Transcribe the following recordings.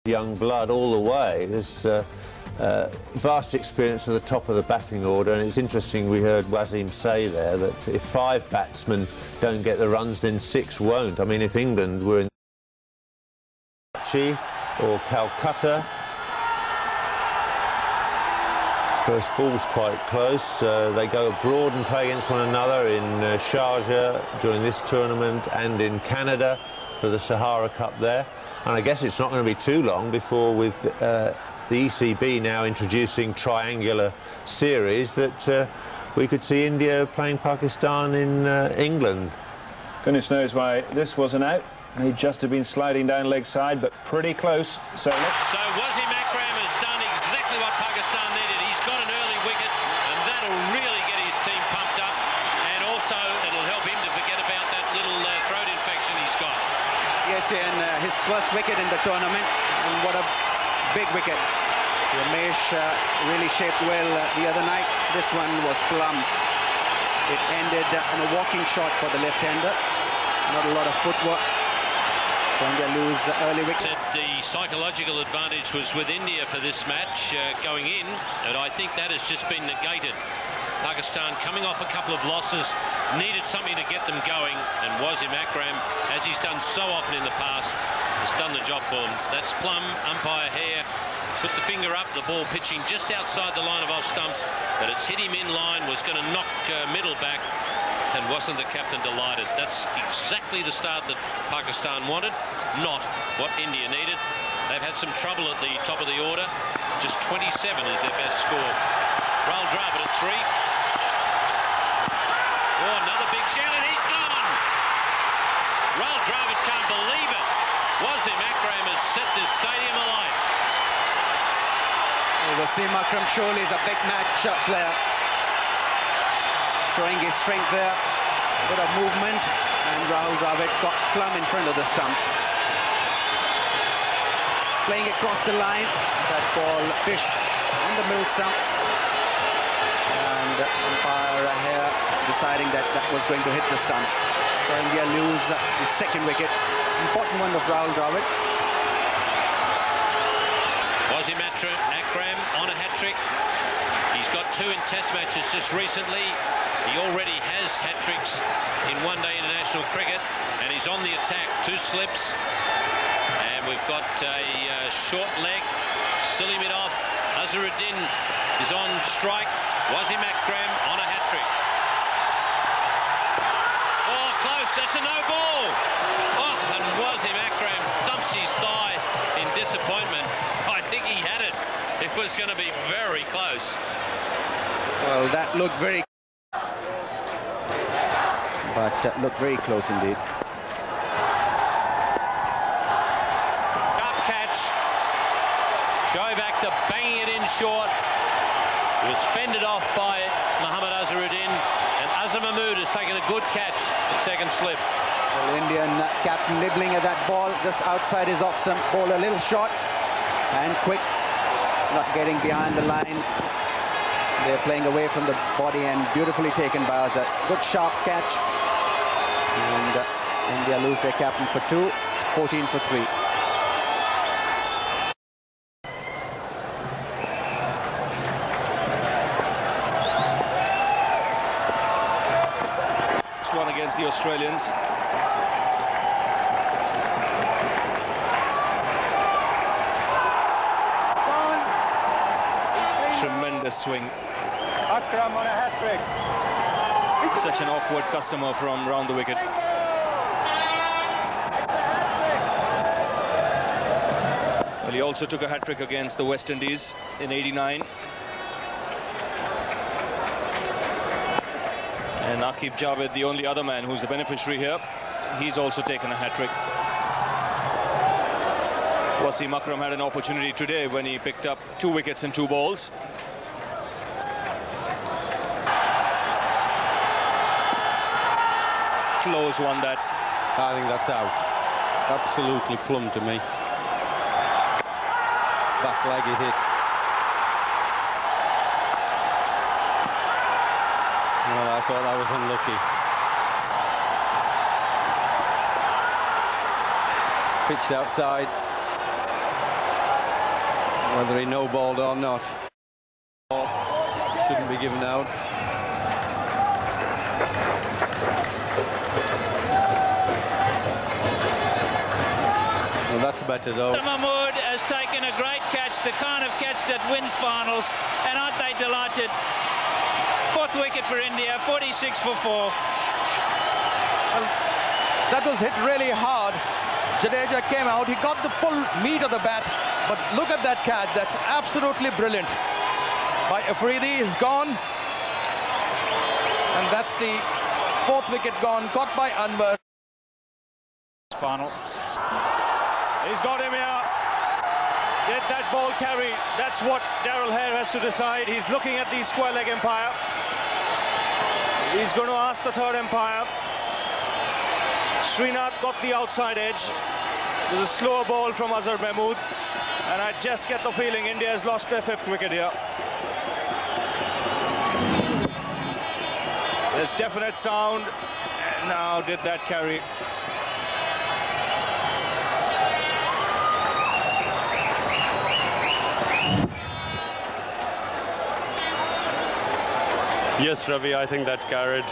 Young blood all the way. There's vast experience at the top of the batting order, and it's interesting we heard Wasim say there that if 5 batsmen don't get the runs, then 6 won't. I mean, if England were in Karachi or Calcutta, first ball's quite close. They go abroad and play against one another in Sharjah during this tournament and in Canada for the Sahara Cup there. And I guess it's not going to be too long before, with the ECB now introducing triangular series, that we could see India playing Pakistan in England. Goodness knows why this wasn't out. He just have been sliding down leg side, but pretty close. So Wasim Akram has done exactly what Pakistan needed. He's got an early wicket, and that'll really get his team pumped up, and also it'll help him to forget about that little throat infection he's got. Yes, and his first wicket in the tournament, and what a big wicket. Ramesh really shaped well the other night. This one was plumb. It ended on a walking shot for the left-hander. Not a lot of footwork. So India lose the early wicket. The psychological advantage was with India for this match going in, and I think that has just been negated. Pakistan, coming off a couple of losses, needed something to get them going, and Wasim Akram, as he's done so often in the past, has done the job for them. That's plumb, umpire Hare put the finger up, the ball pitching just outside the line of off stump, but it's hit him in line, was going to knock middle back, and wasn't the captain delighted? That's exactly the start that Pakistan wanted, not what India needed. They've had some trouble at the top of the order. Just 27 is their best score. Rahul Dravid at 3. Oh, another big shout, and he's gone! Rahul Dravid can't believe it. Wasim Akram has set this stadium alight. Wasim Akram surely is a big match player. Showing his strength there. A bit of movement, and Rahul Dravid got plumb in front of the stumps. He's playing across the line. That ball fished on the middle stump. And umpire Hare deciding that that was going to hit the stumps. So India lose the second wicket. Important one of Rahul Dravid. Wasim Akram on a hat-trick. He's got 2 in test matches just recently. He already has hat-tricks in one-day international cricket, and he's on the attack. 2 slips, and we've got a short leg. Silly mid-off. Azharuddin is on strike. Wasim Akram on a hat-trick. Oh, close. That's a no ball. Oh, and Wasim Akram thumps his thigh in disappointment. I think he had it. It was going to be very close. Well, that looked very... But looked very close indeed. Sharp catch. Shoaib Akhtar banging it in short. It was fended off by Mohammad Azharuddin, and Azhar Mahmood has taken a good catch at second slip. Well, Indian captain nibbling at that ball just outside his off stump. Ball a little short and quick, not getting behind the line. They're playing away from the body, and beautifully taken by Azhar. Good sharp catch. And India lose their captain for 2, 14 for 3. one against the Australians. Tremendous swing. Akram on a hat-trick. Such an awkward customer from round the wicket. Well, he also took a hat-trick against the West Indies in '89. And Aqib Javed, the only other man who's the beneficiary here, he's also taken a hat-trick. Wasim Akram had an opportunity today when he picked up 2 wickets and 2 balls. Close one that. I think that's out. Absolutely plumb to me. Back leg it hit. Well, I thought that was unlucky. Pitched outside. Whether he no-balled or not. Shouldn't be given out. Well, that's better though. Mahmood has taken a great catch, the kind of catch that wins finals, and aren't they delighted? Fourth wicket for India, 46 for 4. Well, that was hit really hard. Jadeja came out, he got the full meat of the bat, but look at that catch, that's absolutely brilliant. By Afridi is gone, and that's the fourth wicket gone, caught by Anwar. Final. He's got him here. Get that ball carry. That's what Darrell Hare has to decide. He's looking at the square leg umpire. He's going to ask the third umpire. Srinath got the outside edge. There's a slower ball from Azhar Mahmood, and I just get the feeling India has lost their fifth wicket here. There's definite sound, and now did that carry. Yes, Ravi, I think that carried.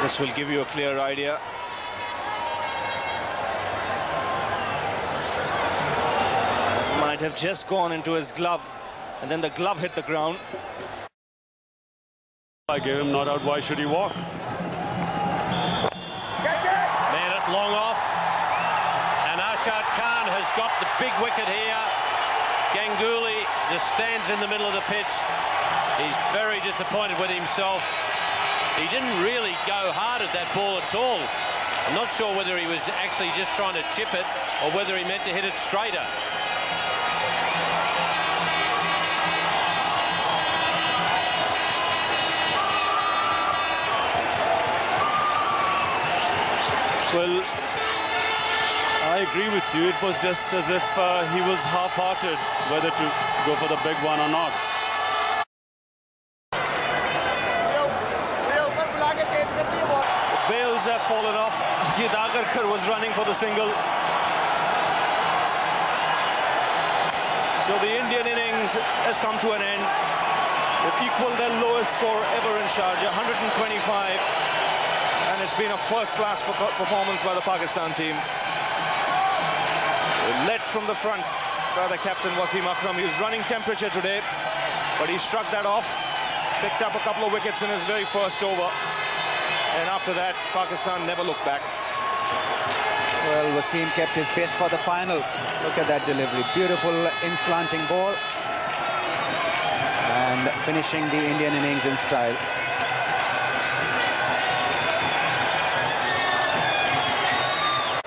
This will give you a clear idea. Might have just gone into his glove, and then the glove hit the ground. I gave him not out. Why should he walk? Man it long off, and Arshad Khan has got the big wicket here. Ganguly just stands in the middle of the pitch. He's very disappointed with himself. He didn't really go hard at that ball at all. I'm not sure whether he was actually just trying to chip it or whether he meant to hit it straighter. Well, I agree with you. It was just as if he was half-hearted whether to go for the big one or not. The bails have fallen off. Ajit Agarkar was running for the single. So the Indian innings has come to an end. They've equaled their lowest score ever in Sharjah, 125. And it's been a first-class performance by the Pakistan team. They're led from the front by the captain, Wasim Akram. He was running temperature today, but he shrugged that off. Picked up a couple of wickets in his very first over. And after that, Pakistan never looked back. Well, Wasim kept his best for the final. Look at that delivery. Beautiful in-slanting ball. And finishing the Indian innings in style.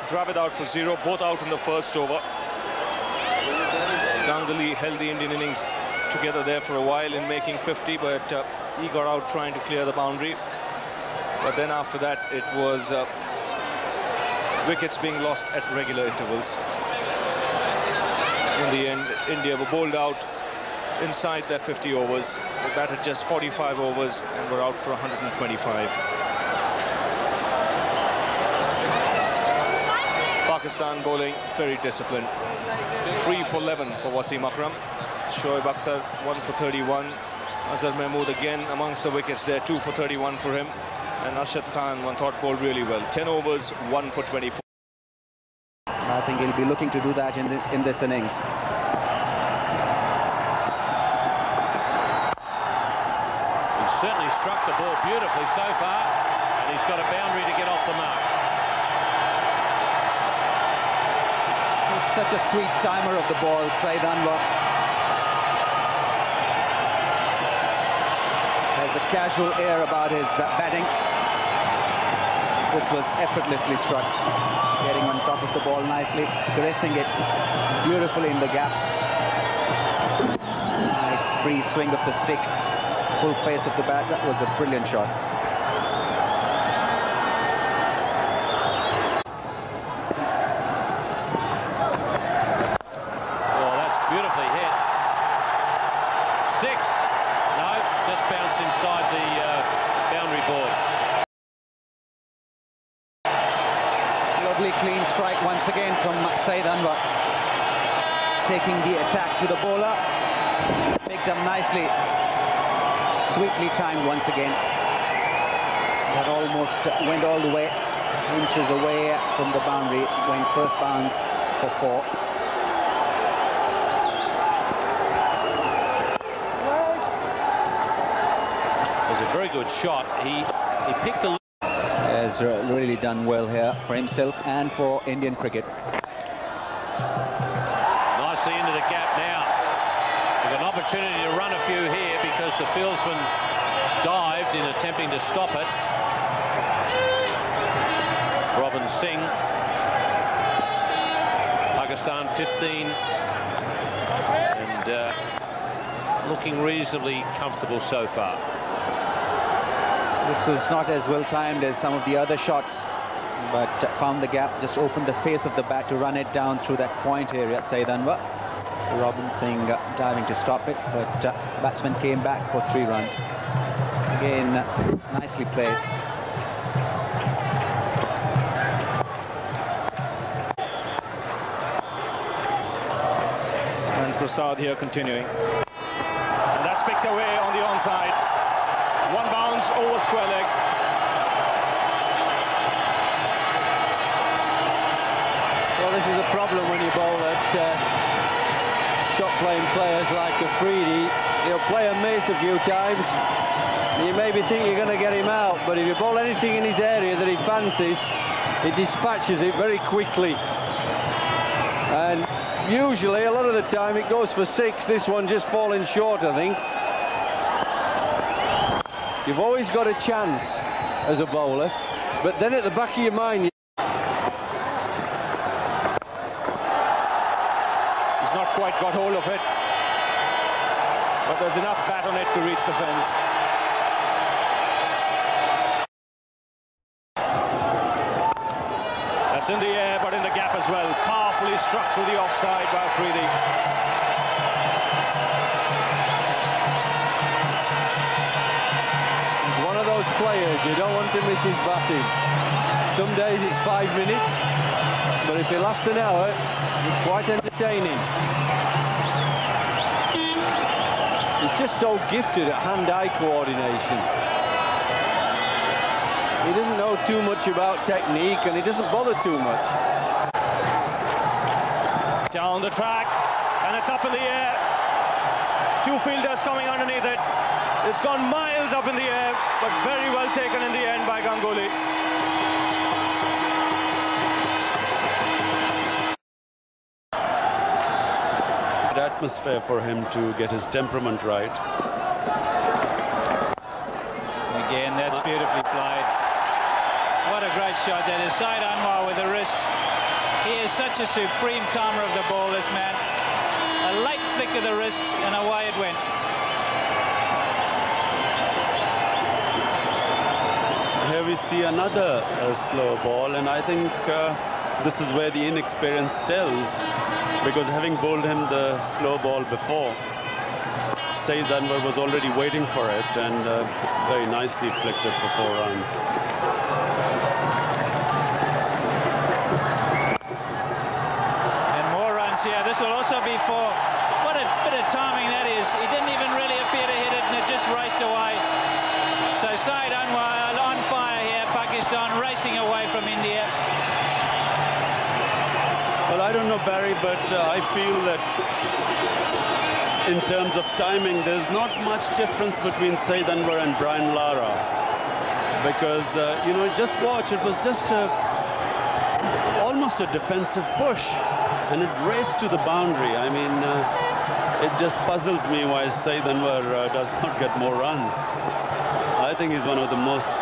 Dravid out for 0, both out in the first over. Ganguly held the Indian innings together there for a while in making 50, but he got out trying to clear the boundary. But then after that, it was wickets being lost at regular intervals. In the end, India were bowled out inside their 50 overs. They batted just 45 overs and were out for 125. Pakistan bowling very disciplined. 3 for 11 for Wasim Akram. Shoaib Akhtar 1 for 31. Azhar Mahmood again amongst the wickets there, 2 for 31 for him. And Arshad Khan, one thought, bowled really well. 10 overs, 1 for 24. I think he'll be looking to do that in this innings. He's certainly struck the ball beautifully so far, and he's got a boundary to get off the mark. He's such a sweet timer of the ball, Saeed Anwar. There's a casual air about his batting. This was effortlessly struck, getting on top of the ball nicely, caressing it beautifully in the gap. Nice free swing of the stick, full face of the bat. That was a brilliant shot. Oh, that's beautifully hit. 6. No, just bounced inside the once again from Saeed Anwar. Taking the attack to the bowler. Picked up nicely. Sweetly timed once again. That almost went all the way, inches away from the boundary. Went first bounce for 4. It was a very good shot. He picked the... Has really done well here for himself and for Indian cricket. Nicely into the gap now. We've got an opportunity to run a few here because the fieldsman dived in attempting to stop it. Robin Singh. Pakistan 15. And looking reasonably comfortable so far. This was not as well timed as some of the other shots, but found the gap, just opened the face of the bat to run it down through that point area. Saeed Anwar. Robin Singh diving to stop it, but batsman came back for 3 runs. Again, nicely played. And Prasad here continuing. And that's picked away on the onside. 1 bounce over square leg. Well, this is a problem when you bowl at shot-playing players like Afridi. He'll play a mace a few times. You maybe think you're going to get him out, but if you bowl anything in his area that he fancies, he dispatches it very quickly. And usually, a lot of the time, it goes for 6. This one just falling short, I think. You've always got a chance as a bowler, but then at the back of your mind, He's not quite got hold of it, but there's enough bat on it to reach the fence. That's in the air, but in the gap as well. Powerfully struck through the offside by Afridi. those players, you don't want to miss his batting. Some days it's 5 minutes, but if it lasts an hour, it's quite entertaining. He's just so gifted at hand-eye coordination. He doesn't know too much about technique, and he doesn't bother too much. Down the track, and it's up in the air. Two fielders coming underneath it. It's gone miles up in the air, but very well taken in the end by Ganguly. Good atmosphere for him to get his temperament right. Again, that's beautifully played. What a great shot that is. Saeed Anwar with the wrist. He is such a supreme timer of the ball, this man. A late flick of the wrist, and away it went. Here we see another slow ball, and I think this is where the inexperience tells, because having bowled him the slow ball before, Saeed Anwar was already waiting for it, and very nicely flicked it for 4 runs. And more runs here. This will also be 4. What a bit of timing that is. He didn't even really appear to hit it, and it just raced away. So Saeed Anwar on fire here. Pakistan racing away from India. Well, I don't know, Barry, but I feel that in terms of timing, there's not much difference between Saeed Anwar and Brian Lara. Because, you know, just watch, it was just almost a defensive push. And it raced to the boundary. I mean, it just puzzles me why Saeed Anwar does not get more runs. I think he's one of the most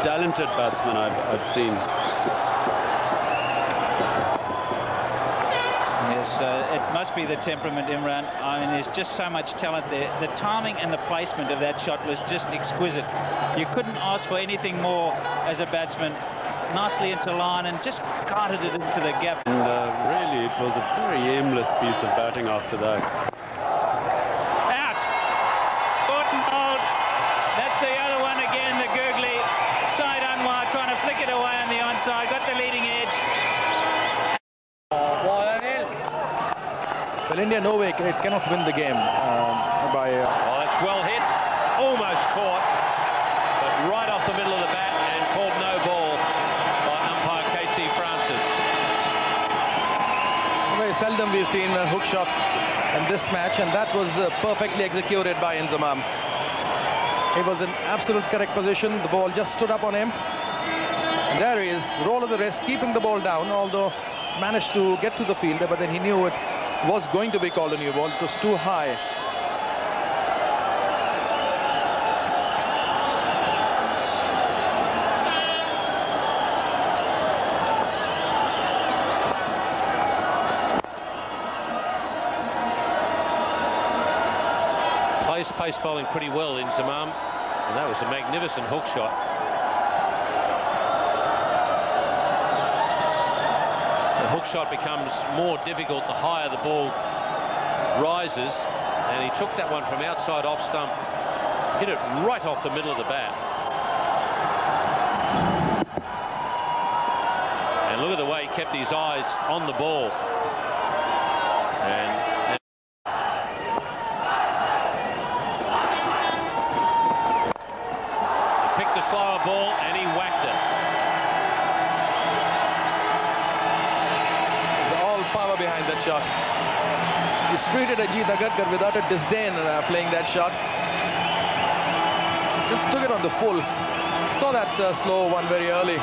talented batsmen I've seen. Yes, it must be the temperament, Imran. I mean, there's just so much talent there. The timing and the placement of that shot was just exquisite. You couldn't ask for anything more as a batsman. Nicely into line and just guarded it into the gap. And really, it was a very aimless piece of batting after that. Out. Bought and bowled. That's the other one again, the googly. Saeed Anwar trying to flick it away on the onside. Got the leading edge. India no way, it cannot win the game Oh, that's well hit, almost caught, but right off the middle of the bat and called no ball by umpire KT Francis. Very seldom we've seen hook shots in this match, and that was perfectly executed by Inzamam. He was in absolute correct position. The ball just stood up on him. And there he is, roll of the wrist, keeping the ball down, although managed to get to the fielder, but then he knew it was going to be called a new ball. It was too high. Plays pace bowling pretty well in Zamam, and that was a magnificent hook shot. The hook shot becomes more difficult the higher the ball rises, and he took that one from outside off stump, hit it right off the middle of the bat. And look at the way he kept his eyes on the ball. And picked the slower ball and he whacked it. There's all power behind that shot. He treated Ajit Agarkar without a disdain playing that shot. Just took it on the full. Saw that slow one very early.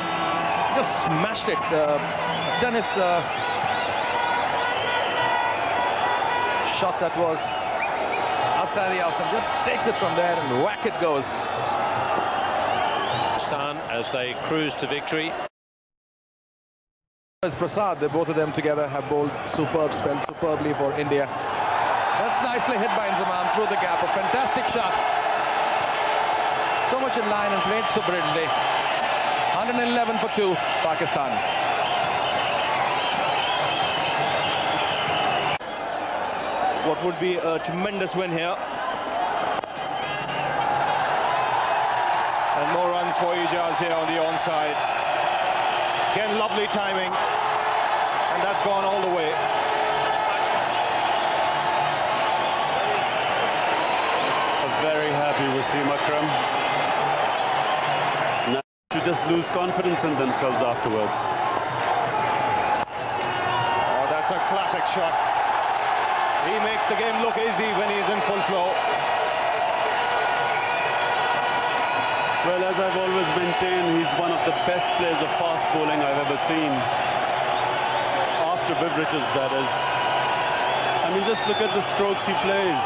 Just smashed it. Tennis shot that was outside the outside. Just takes it from there and whack it goes. As they cruise to victory. As Prasad, both of them together have bowled superb spells superbly for India. That's nicely hit by Inzamam through the gap. A fantastic shot. So much in line and played so brilliantly. 111 for 2, Pakistan. What would be a tremendous win here. And more runs for Ijaz here on the onside. Again, lovely timing. And that's gone all the way. A very happy Wasim Akram. Now to just lose confidence in themselves afterwards. Oh, that's a classic shot. He makes the game look easy when he's in full flow. Well, as I've always maintained, he's one of the best players of fast bowling I've ever seen. After Beverages, that is. I mean, just look at the strokes he plays.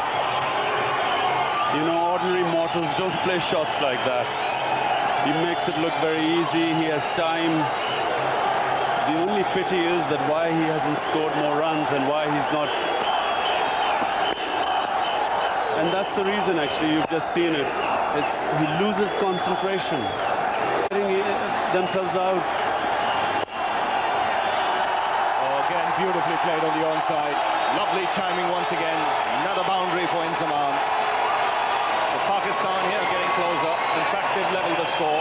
You know, ordinary mortals don't play shots like that. He makes it look very easy. He has time. The only pity is that why he hasn't scored more runs and why he's not. And that's the reason, actually, you've just seen it. He loses concentration, getting themselves out. Oh, again, beautifully played on the onside. Lovely timing once again. Another boundary for Inzamam. So Pakistan here getting closer. In fact, they've leveled the score.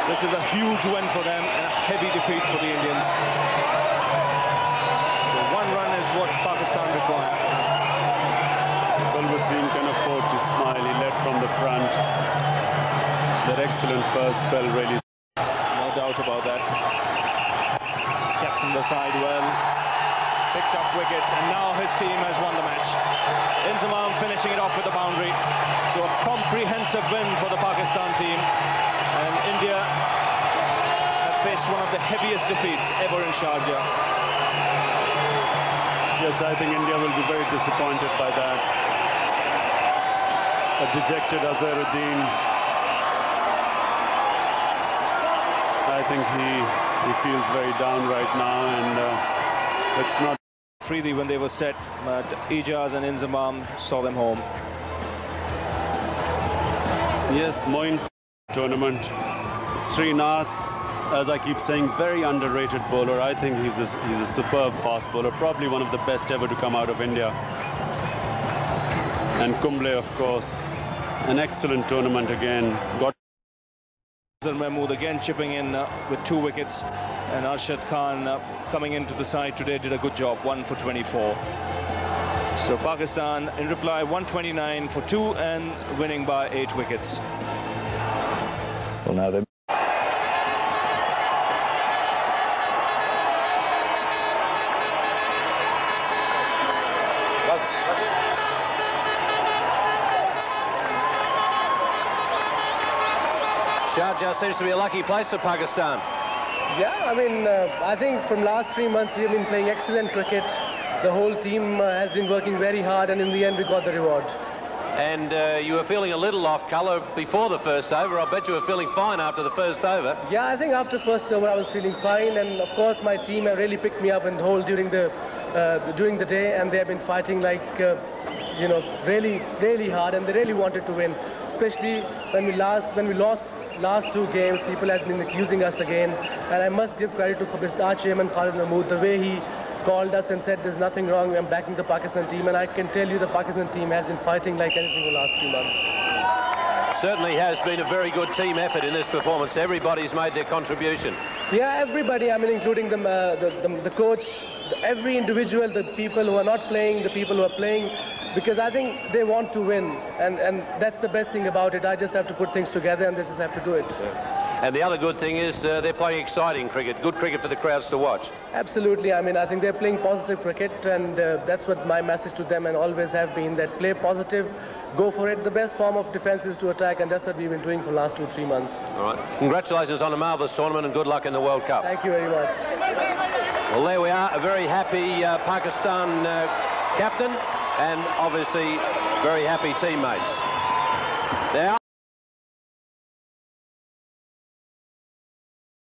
This is a huge win for them and a heavy defeat for the Indians. So 1 run is what Pakistan require. Wasim can afford to smile. He led from the front. That excellent first spell really. No doubt about that. Captained the side well. Picked up wickets, and now his team has won the match. Inzamam finishing it off with a boundary. So a comprehensive win for the Pakistan team. And India have faced one of the heaviest defeats ever in Sharjah. Yes, I think India will be very disappointed by that. A dejected Azharuddin. I think he feels very down right now, and it's not Freely when they were set, but Ijaz and Inzamam saw them home. Yes, Moin tournament. Srinath, as I keep saying, very underrated bowler. I think he's a superb fast bowler, probably one of the best ever to come out of India. And Kumble, of course, an excellent tournament again. Got Mahmood again chipping in with 2 wickets, and Arshad Khan coming into the side today did a good job, 1 for 24. So Pakistan in reply 129 for 2 and winning by 8 wickets. Well, now they Sharjah seems to be a lucky place for Pakistan. Yeah, I mean, I think from last 3 months we've been playing excellent cricket. The whole team has been working very hard, and in the end we got the reward. And you were feeling a little off colour before the first over. I bet you were feeling fine after the first over. Yeah, I think after first over I was feeling fine, and of course my team really picked me up and hold during the day, and they have been fighting like you know, really hard, and they really wanted to win. Especially when we lost last 2 games, people had been accusing us again, and I must give credit to Mr. Chairman Khalid Mahmood, the way he called us and said there's nothing wrong, I'm backing the Pakistan team, and I can tell you the Pakistan team has been fighting like anything for the last 3 months. Certainly has been a very good team effort in this performance. Everybody's made their contribution. Yeah, everybody, I mean, including the coach, every individual, the people who are not playing, the people who are playing, because I think they want to win, and that's the best thing about it. I just have to put things together, and they just have to do it. Yeah. And the other good thing is they're playing exciting cricket, good cricket for the crowds to watch. Absolutely. I mean, I think they're playing positive cricket, and that's what my message to them and always have been, that play positive, go for it. The best form of defense is to attack, and that's what we've been doing for the last 2-3 months. All right. Congratulations on a marvellous tournament, and good luck in the World Cup. Thank you very much. Well, there we are, a very happy Pakistan captain, and obviously very happy teammates.